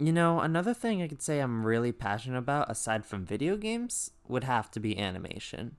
You know, another thing I could say I'm really passionate about aside from video games would have to be animation.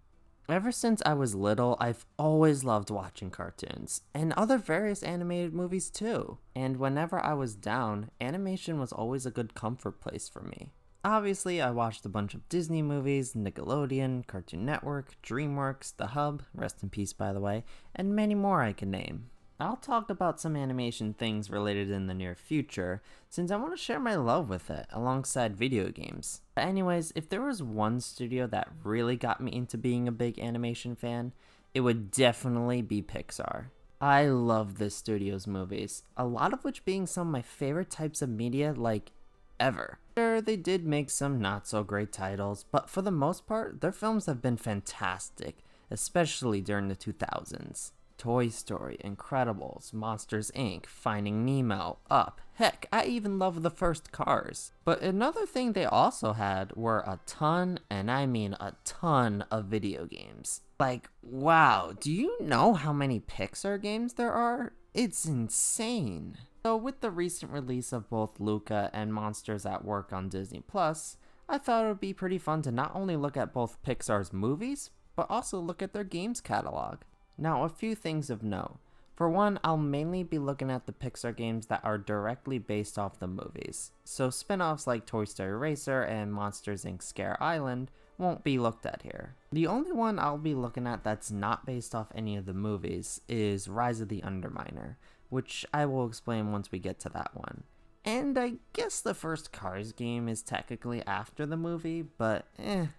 Ever since I was little, I've always loved watching cartoons and other various animated movies too. And whenever I was down, animation was always a good comfort place for me. Obviously, I watched a bunch of Disney movies, Nickelodeon, Cartoon Network, DreamWorks, The Hub, rest in peace by the way, and many more I can name. I'll talk about some animation things related in the near future, since I want to share my love with it alongside video games. But anyways, if there was one studio that really got me into being a big animation fan, it would definitely be Pixar. I love this studio's movies, a lot of which being some of my favorite types of media like ever. Sure, they did make some not so great titles, but for the most part, their films have been fantastic, especially during the 2000s. Toy Story, Incredibles, Monsters Inc., Finding Nemo, Up. Heck, I even love the first Cars. But another thing they also had were a ton, and I mean a ton, of video games. Like, wow, do you know how many Pixar games there are? It's insane. So with the recent release of both Luca and Monsters at Work on Disney Plus, I thought it would be pretty fun to not only look at both Pixar's movies, but also look at their games catalog. Now, a few things of note. For one, I'll mainly be looking at the Pixar games that are directly based off the movies, so spin-offs like Toy Story Racer and Monsters Inc. Scare Island won't be looked at here. The only one I'll be looking at that's not based off any of the movies is Rise of the Underminer, which I will explain once we get to that one. And I guess the first Cars game is technically after the movie, but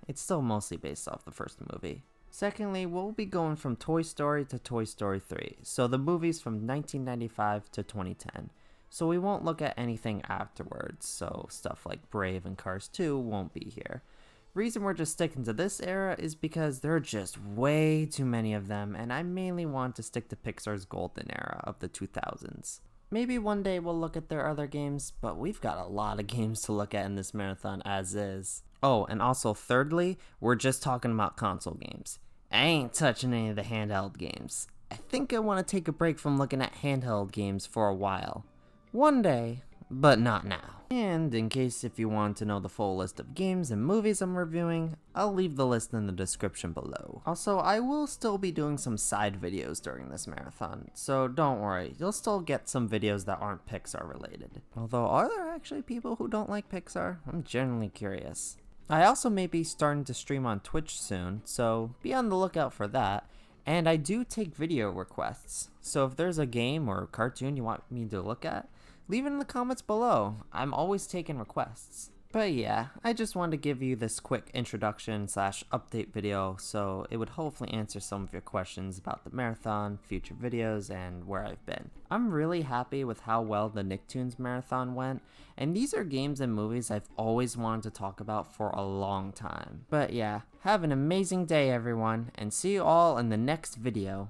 it's still mostly based off the first movie. Secondly, we'll be going from Toy Story to Toy Story 3, so the movies from 1995 to 2010. So we won't look at anything afterwards, so stuff like Brave and Cars 2 won't be here. Reason we're just sticking to this era is because there are just way too many of them, and I mainly want to stick to Pixar's golden era of the 2000s. Maybe one day we'll look at their other games, but we've got a lot of games to look at in this marathon as is. Oh, and also thirdly, we're just talking about console games. I ain't touching any of the handheld games. I think I want to take a break from looking at handheld games for a while. One day, but not now. And in case if you want to know the full list of games and movies I'm reviewing, I'll leave the list in the description below. Also, I will still be doing some side videos during this marathon, so don't worry, you'll still get some videos that aren't Pixar related. Although, are there actually people who don't like Pixar? I'm genuinely curious. I also may be starting to stream on Twitch soon, so be on the lookout for that. And I do take video requests, so if there's a game or cartoon you want me to look at, leave it in the comments below. I'm always taking requests. But yeah, I just wanted to give you this quick introduction slash update video so it would hopefully answer some of your questions about the marathon, future videos, and where I've been. I'm really happy with how well the Nicktoons marathon went, and these are games and movies I've always wanted to talk about for a long time. But yeah, have an amazing day everyone, and see you all in the next video.